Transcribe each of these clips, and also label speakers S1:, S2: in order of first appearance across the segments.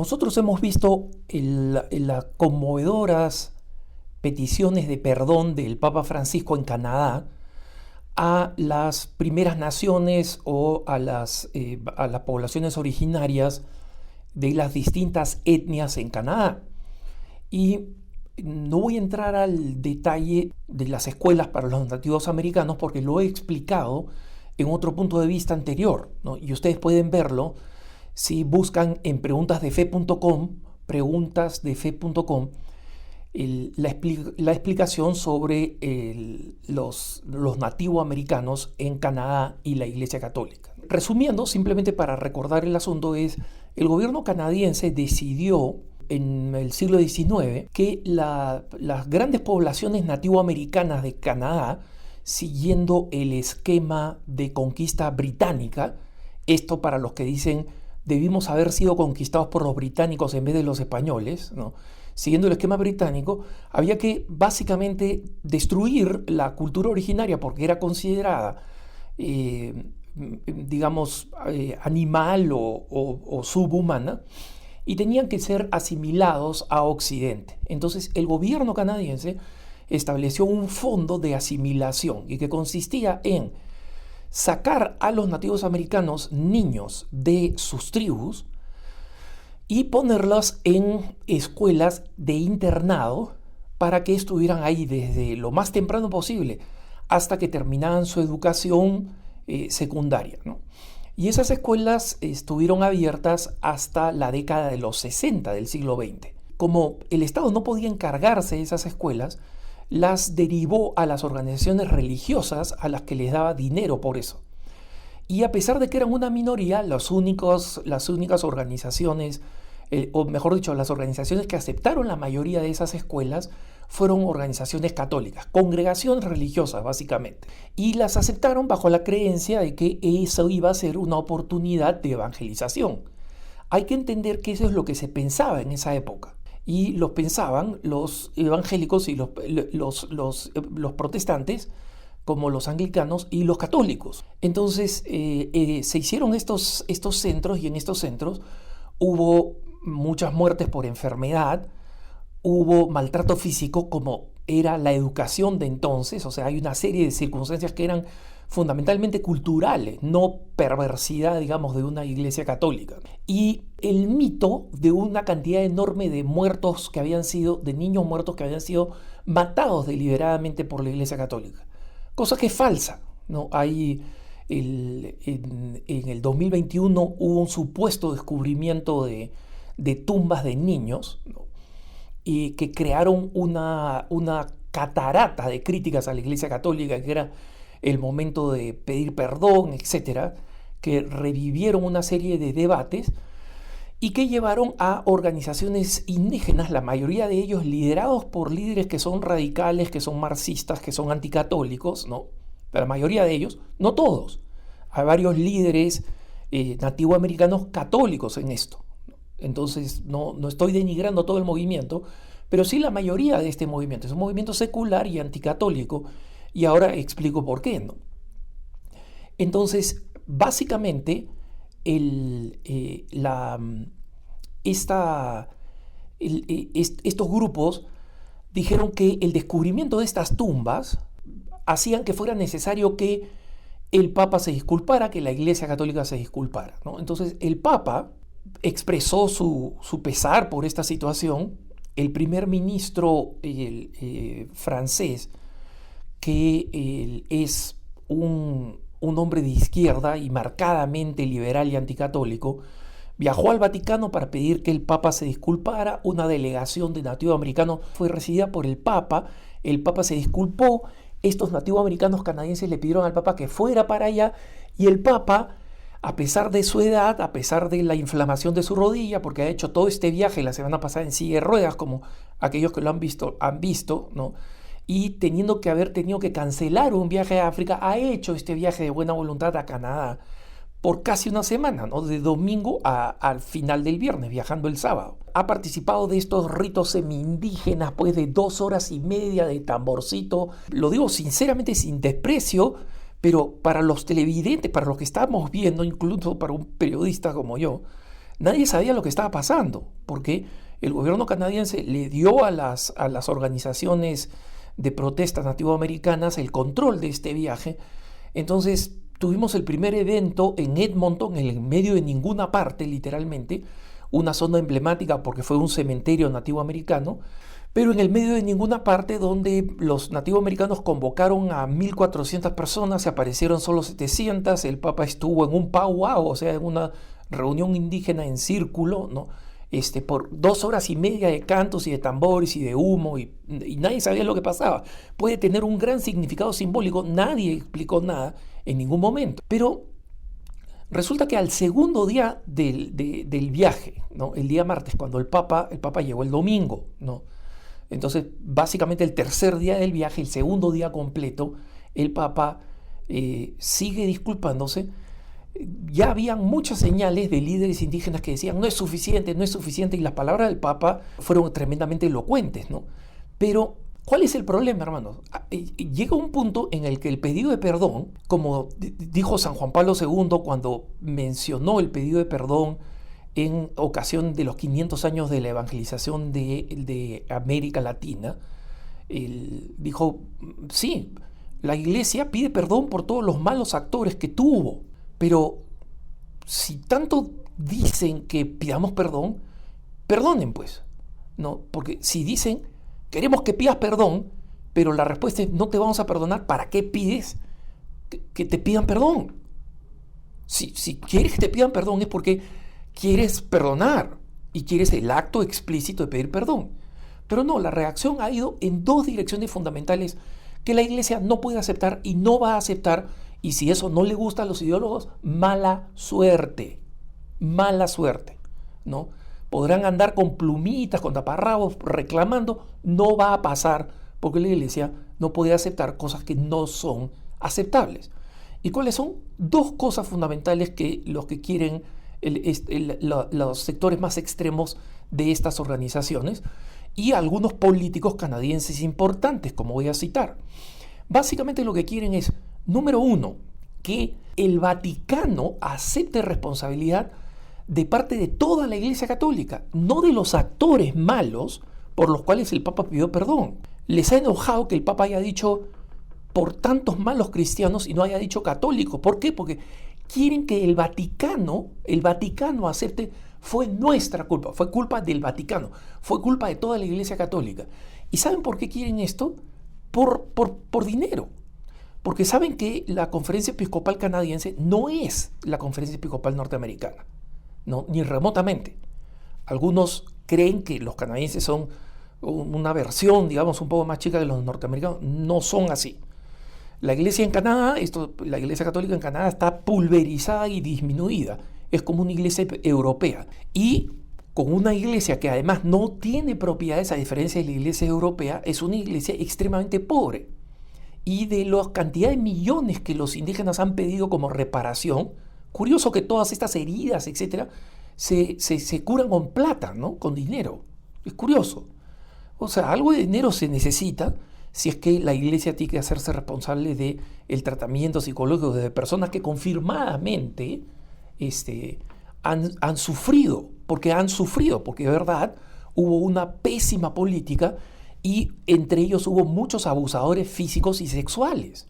S1: Nosotros hemos visto las conmovedoras peticiones de perdón del Papa Francisco en Canadá a las primeras naciones o a las poblaciones originarias de las distintas etnias en Canadá. Y no voy a entrar al detalle de las escuelas para los nativos americanos porque lo he explicado en otro punto de vista anterior, ¿no? Y ustedes pueden verlo si buscan en preguntasdefe.com, la explicación sobre los nativoamericanos en Canadá y la Iglesia Católica. Resumiendo, simplemente para recordar el asunto, el gobierno canadiense decidió en el siglo XIX que las grandes poblaciones nativoamericanas de Canadá, siguiendo el esquema de conquista británica, esto para los que dicen debimos haber sido conquistados por los británicos en vez de los españoles, ¿no? Siguiendo el esquema británico, había que básicamente destruir la cultura originaria porque era considerada, animal o subhumana, y tenían que ser asimilados a Occidente. Entonces el gobierno canadiense estableció un fondo de asimilación y que consistía en sacar a los nativos americanos niños de sus tribus y ponerlos en escuelas de internado para que estuvieran ahí desde lo más temprano posible hasta que terminaban su educación secundaria, ¿no? Y esas escuelas estuvieron abiertas hasta la década de los 60 del siglo XX. Como el Estado no podía encargarse de esas escuelas, las derivó a las organizaciones religiosas a las que les daba dinero por eso. Y a pesar de que eran una minoría, las únicas organizaciones, o mejor dicho, las organizaciones que aceptaron la mayoría de esas escuelas fueron organizaciones católicas, congregaciones religiosas básicamente. Y las aceptaron bajo la creencia de que eso iba a ser una oportunidad de evangelización. Hay que entender que eso es lo que se pensaba en esa época. Y lo pensaban los evangélicos y los protestantes, como los anglicanos y los católicos. Entonces se hicieron estos centros, y en estos centros hubo muchas muertes por enfermedad, hubo maltrato físico como era la educación de entonces, o sea, hay una serie de circunstancias que eran fundamentalmente culturales, no perversidad, digamos, de una iglesia católica. Y el mito de una cantidad enorme de muertos de niños muertos que habían sido matados deliberadamente por la iglesia católica. Cosa que es falsa, ¿no? En el 2021 hubo un supuesto descubrimiento de tumbas de niños, ¿no? Y que crearon una catarata de críticas a la iglesia católica, que era el momento de pedir perdón, etcétera, que revivieron una serie de debates y que llevaron a organizaciones indígenas, la mayoría de ellos liderados por líderes que son radicales, que son marxistas, que son anticatólicos, ¿no? La mayoría de ellos, no todos. Hay varios líderes nativoamericanos católicos en esto. Entonces no estoy denigrando todo el movimiento, pero sí la mayoría de este movimiento. Es un movimiento secular y anticatólico, y ahora explico por qué, ¿no? Entonces, básicamente, estos grupos dijeron que el descubrimiento de estas tumbas hacían que fuera necesario que el Papa se disculpara, que la Iglesia Católica se disculpara, ¿no? Entonces, el Papa expresó su pesar por esta situación. El primer ministro francés, que es un hombre de izquierda y marcadamente liberal y anticatólico, viajó al Vaticano para pedir que el Papa se disculpara. Una delegación de nativoamericanos fue recibida por el Papa se disculpó, estos nativoamericanos canadienses le pidieron al Papa que fuera para allá, y el Papa, a pesar de su edad, a pesar de la inflamación de su rodilla, porque ha hecho todo este viaje la semana pasada en silla de ruedas, como aquellos que lo han visto, ¿no? Y teniendo que cancelar un viaje a África, ha hecho este viaje de buena voluntad a Canadá por casi una semana, ¿no? De domingo al final del viernes, viajando el sábado. Ha participado de estos ritos semi-indígenas, pues de 2 horas y media de tamborcito. Lo digo sinceramente, sin desprecio, pero para los televidentes, para los que estamos viendo, incluso para un periodista como yo, Nadie sabía lo que estaba pasando, porque el gobierno canadiense le dio a las organizaciones de protestas nativoamericanas el control de este viaje. Entonces tuvimos el primer evento en Edmonton, en el medio de ninguna parte, literalmente, una zona emblemática porque fue un cementerio nativoamericano, pero en el medio de ninguna parte, donde los nativoamericanos convocaron a 1.400 personas, se aparecieron solo 700, el Papa estuvo en un powwow, o sea, en una reunión indígena en círculo, ¿no? Por 2 horas y media de cantos y de tambores y de humo, y nadie sabía lo que pasaba. Puede tener un gran significado simbólico, nadie explicó nada en ningún momento. Pero resulta que al segundo día del viaje, ¿no? El día martes, cuando el Papa llegó el domingo, ¿no? Entonces, básicamente el tercer día del viaje, el segundo día completo, el Papa sigue disculpándose. Ya habían muchas señales de líderes indígenas que decían no es suficiente, no es suficiente, y las palabras del Papa fueron tremendamente elocuentes, ¿no? Pero, ¿cuál es el problema, hermanos? Llega un punto en el que el pedido de perdón, como dijo San Juan Pablo II cuando mencionó el pedido de perdón en ocasión de los 500 años de la evangelización de América Latina, él dijo, sí, la Iglesia pide perdón por todos los malos actores que tuvo, pero si tanto dicen que pidamos perdón, perdonen pues, ¿no? Porque si dicen, queremos que pidas perdón, pero la respuesta es, no te vamos a perdonar, ¿para qué pides que te pidan perdón? Si quieres que te pidan perdón es porque quieres perdonar y quieres el acto explícito de pedir perdón. Pero no, la reacción ha ido en dos direcciones fundamentales que la Iglesia no puede aceptar y no va a aceptar, y si eso no le gusta a los ideólogos, mala suerte, ¿no? Podrán andar con plumitas, con taparrabos, reclamando, no va a pasar, porque la Iglesia no puede aceptar cosas que no son aceptables. ¿Y cuáles son? Dos cosas fundamentales que los que quieren los sectores más extremos de estas organizaciones y algunos políticos canadienses importantes, como voy a citar. Básicamente lo que quieren es, número uno, que el Vaticano acepte responsabilidad de parte de toda la Iglesia Católica, no de los actores malos por los cuales el Papa pidió perdón. Les ha enojado que el Papa haya dicho por tantos malos cristianos y no haya dicho católicos. ¿Por qué? Porque quieren que el Vaticano acepte, fue nuestra culpa, fue culpa del Vaticano, fue culpa de toda la Iglesia Católica. ¿Y saben por qué quieren esto? Por dinero. Porque saben que la Conferencia Episcopal Canadiense no es la Conferencia Episcopal Norteamericana, ¿no? Ni remotamente. Algunos creen que los canadienses son una versión, digamos, un poco más chica que los norteamericanos. No son así. La iglesia en Canadá, la iglesia católica en Canadá está pulverizada y disminuida. Es como una iglesia europea. Y con una iglesia que además no tiene propiedades, a diferencia de la iglesia europea, es una iglesia extremadamente pobre. Y de la cantidad de millones que los indígenas han pedido como reparación, curioso que todas estas heridas, etcétera, se curan con plata, ¿no? Con dinero. Es curioso. O sea, algo de dinero se necesita si es que la iglesia tiene que hacerse responsable del tratamiento psicológico de personas que confirmadamente han sufrido, porque de verdad hubo una pésima política y entre ellos hubo muchos abusadores físicos y sexuales.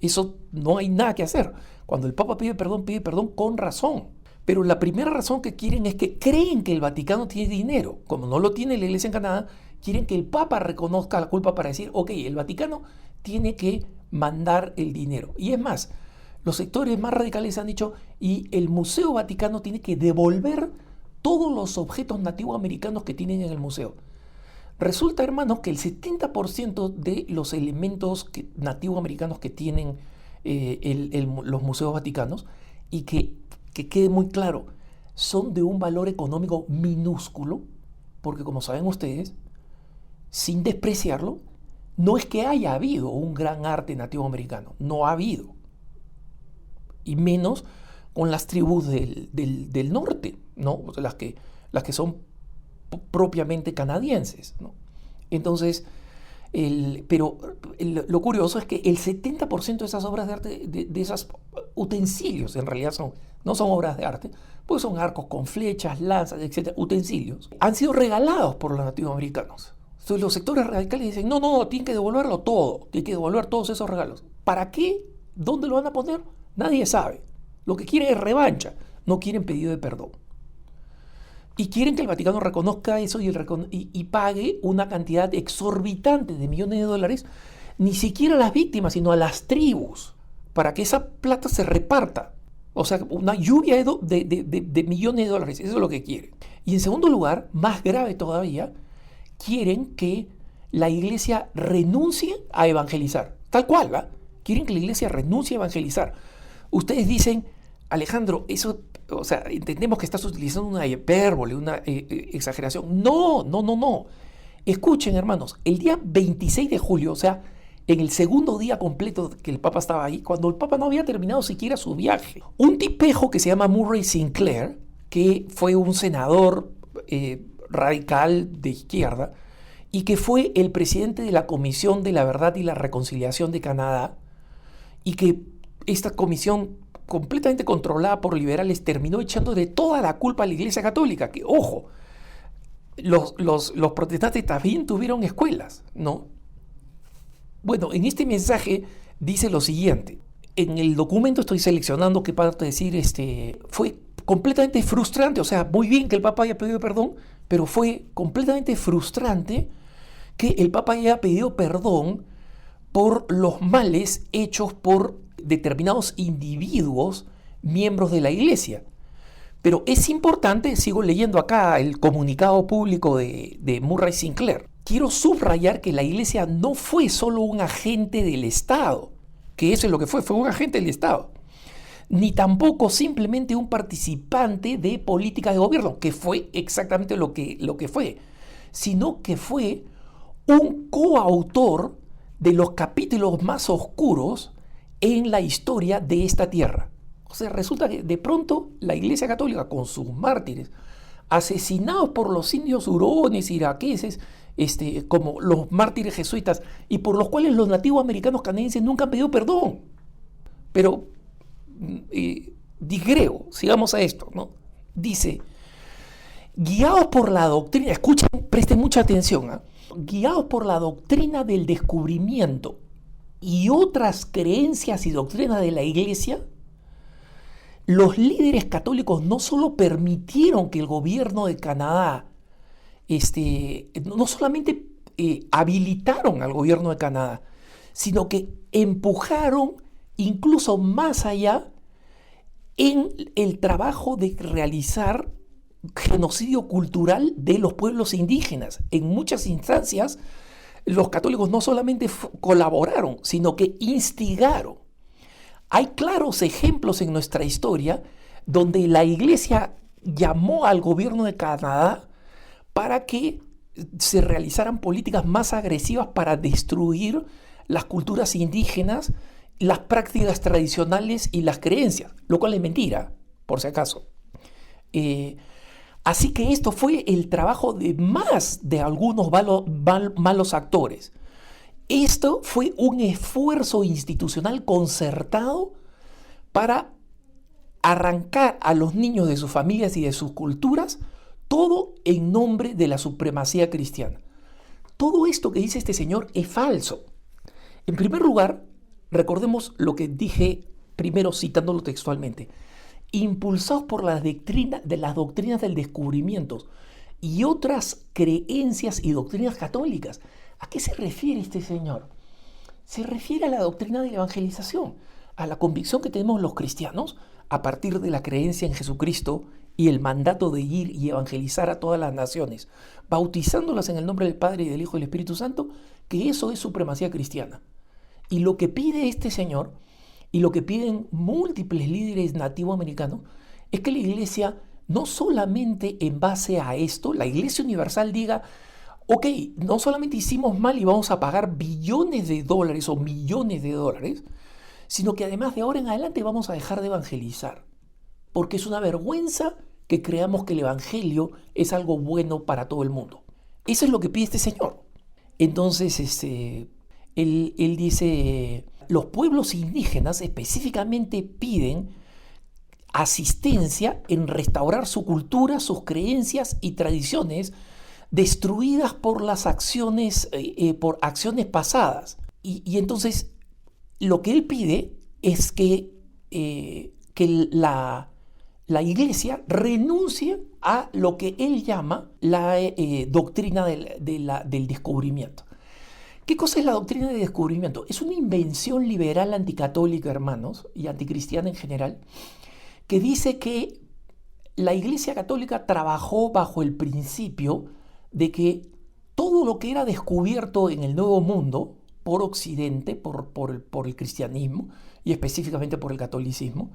S1: Eso no hay nada que hacer. Cuando el Papa pide perdón con razón. Pero la primera razón que quieren es que creen que el Vaticano tiene dinero. Como no lo tiene la iglesia en Canadá, quieren que el Papa reconozca la culpa para decir, ok, el Vaticano tiene que mandar el dinero. Y es más, los sectores más radicales han dicho, y el Museo Vaticano tiene que devolver todos los objetos nativoamericanos que tienen en el museo. Resulta, hermanos, que el 70% de los elementos nativoamericanos que tienen los museos vaticanos, y que quede muy claro, son de un valor económico minúsculo, porque como saben ustedes, sin despreciarlo, no es que haya habido un gran arte nativoamericano, no ha habido. Y menos con las tribus del norte, ¿no? O sea, las que son propiamente canadienses, ¿no? Entonces, Pero lo curioso es que el 70% de esas obras de arte, de esos utensilios, en realidad no son obras de arte, pues son arcos con flechas, lanzas, etcétera, utensilios, han sido regalados por los latinoamericanos. Entonces los sectores radicales dicen, no, tienen que devolverlo todo, tienen que devolver todos esos regalos. ¿Para qué? ¿Dónde lo van a poner? Nadie sabe. Lo que quieren es revancha, no quieren pedido de perdón. Y quieren que el Vaticano reconozca eso y pague una cantidad exorbitante de millones de dólares, ni siquiera a las víctimas, sino a las tribus, para que esa plata se reparta. O sea, una lluvia de millones de dólares, eso es lo que quieren. Y en segundo lugar, más grave todavía, quieren que la iglesia renuncie a evangelizar. Tal cual, ¿va? Quieren que la iglesia renuncie a evangelizar. Ustedes dicen, Alejandro, eso... O sea, entendemos que estás utilizando una hipérbole, una exageración. No. Escuchen, hermanos, el día 26 de julio, o sea, en el segundo día completo que el Papa estaba ahí, cuando el Papa no había terminado siquiera su viaje, un tipejo que se llama Murray Sinclair, que fue un senador radical de izquierda y que fue el presidente de la Comisión de la Verdad y la Reconciliación de Canadá, y que esta comisión completamente controlada por liberales, terminó echando de toda la culpa a la Iglesia Católica, que, ojo, los protestantes también tuvieron escuelas, ¿no? Bueno, en este mensaje dice lo siguiente. En el documento estoy seleccionando qué parte decir, fue completamente frustrante, o sea, muy bien que el Papa haya pedido perdón, pero fue completamente frustrante que el Papa haya pedido perdón por los males hechos por determinados individuos, miembros de la iglesia. Pero es importante, sigo leyendo acá el comunicado público de Murray Sinclair. Quiero subrayar que la iglesia no fue solo un agente del Estado, que eso es lo que fue un agente del Estado, ni tampoco simplemente un participante de políticas de gobierno, que fue exactamente lo que fue, sino que fue un coautor de los capítulos más oscuros en la historia de esta tierra. O sea, resulta que de pronto la Iglesia Católica, con sus mártires, asesinados por los indios hurones, iraqueses, como los mártires jesuitas, y por los cuales los nativos americanos canadienses nunca han pedido perdón. Pero, digrego, sigamos a esto, ¿no? Dice, guiados por la doctrina, escuchen, presten mucha atención, ¿eh? Guiados por la doctrina del descubrimiento y otras creencias y doctrinas de la iglesia, los líderes católicos no solo permitieron que el gobierno de Canadá, no solamente habilitaron al gobierno de Canadá, sino que empujaron incluso más allá en el trabajo de realizar genocidio cultural de los pueblos indígenas. En muchas instancias, los católicos no solamente colaboraron, sino que instigaron. Hay claros ejemplos en nuestra historia donde la iglesia llamó al gobierno de Canadá para que se realizaran políticas más agresivas para destruir las culturas indígenas, las prácticas tradicionales y las creencias, lo cual es mentira, por si acaso. Así que esto fue el trabajo de más de algunos malos actores. Esto fue un esfuerzo institucional concertado para arrancar a los niños de sus familias y de sus culturas, todo en nombre de la supremacía cristiana. Todo esto que dice este señor es falso. En primer lugar, recordemos lo que dije primero citándolo textualmente. Impulsados por las doctrinas del descubrimiento y otras creencias y doctrinas católicas. ¿A qué se refiere este señor? Se refiere a la doctrina de la evangelización, a la convicción que tenemos los cristianos a partir de la creencia en Jesucristo y el mandato de ir y evangelizar a todas las naciones, bautizándolas en el nombre del Padre y del Hijo y del Espíritu Santo, que eso es supremacía cristiana. Y lo que pide este señor, y lo que piden múltiples líderes nativoamericanos, es que la iglesia, no solamente en base a esto, la iglesia universal diga, ok, no solamente hicimos mal y vamos a pagar billones de dólares o millones de dólares, sino que además de ahora en adelante vamos a dejar de evangelizar. Porque es una vergüenza que creamos que el evangelio es algo bueno para todo el mundo. Eso es lo que pide este señor. Entonces, él dice, los pueblos indígenas específicamente piden asistencia en restaurar su cultura, sus creencias y tradiciones destruidas por las acciones, por acciones pasadas. Y entonces lo que él pide es que la iglesia renuncie a lo que él llama la doctrina del descubrimiento. ¿Qué cosa es la doctrina del descubrimiento? Es una invención liberal anticatólica, hermanos, y anticristiana en general, que dice que la Iglesia Católica trabajó bajo el principio de que todo lo que era descubierto en el Nuevo Mundo por Occidente, por el cristianismo y específicamente por el catolicismo,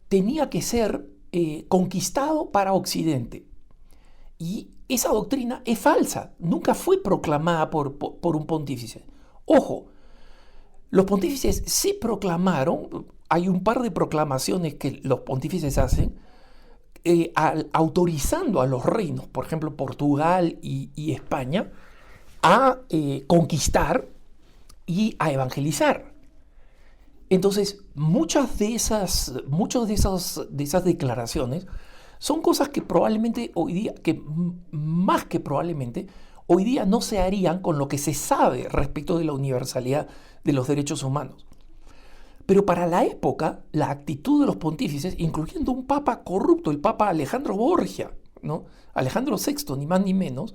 S1: tenía que ser conquistado para Occidente. Y esa doctrina es falsa, nunca fue proclamada por un pontífice. Ojo, los pontífices sí proclamaron, hay un par de proclamaciones que los pontífices hacen, autorizando a los reinos, por ejemplo Portugal y España, a conquistar y a evangelizar. Entonces, muchas de esas declaraciones son cosas que probablemente hoy día, que más que probablemente, hoy día no se harían con lo que se sabe respecto de la universalidad de los derechos humanos. Pero para la época, la actitud de los pontífices, incluyendo un papa corrupto, el papa Alejandro Borgia, ¿no? Alejandro VI, ni más ni menos,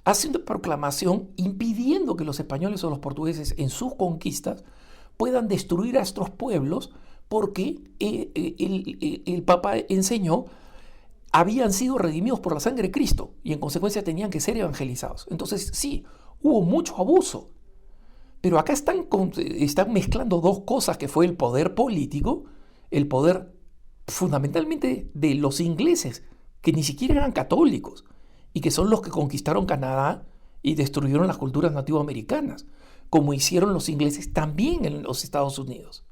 S1: hace una proclamación impidiendo que los españoles o los portugueses en sus conquistas puedan destruir a estos pueblos porque el papa enseñó habían sido redimidos por la sangre de Cristo y en consecuencia tenían que ser evangelizados. Entonces sí, hubo mucho abuso. Pero acá están mezclando dos cosas que fue el poder político, el poder fundamentalmente de los ingleses, que ni siquiera eran católicos y que son los que conquistaron Canadá y destruyeron las culturas nativoamericanas, como hicieron los ingleses también en los Estados Unidos.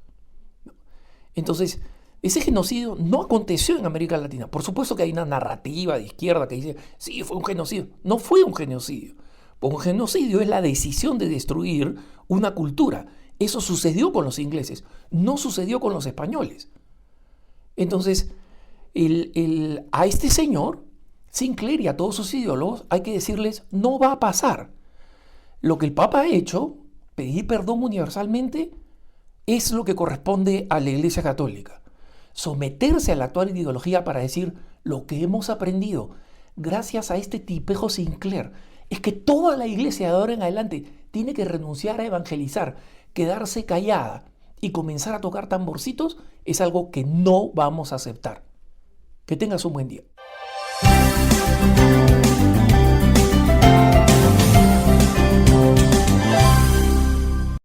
S1: Entonces, ese genocidio no aconteció en América Latina. Por supuesto que hay una narrativa de izquierda que dice, sí, fue un genocidio. No fue un genocidio. Un genocidio es la decisión de destruir una cultura. Eso sucedió con los ingleses, no sucedió con los españoles. Entonces, a este señor, Sinclair y a todos sus ideólogos, hay que decirles, no va a pasar. Lo que el Papa ha hecho, pedir perdón universalmente, es lo que corresponde a la Iglesia Católica. Someterse a la actual ideología para decir lo que hemos aprendido gracias a este tipejo Sinclair es que toda la iglesia de ahora en adelante tiene que renunciar a evangelizar, quedarse callada y comenzar a tocar tamborcitos, es algo que no vamos a aceptar. Que tengas un buen día.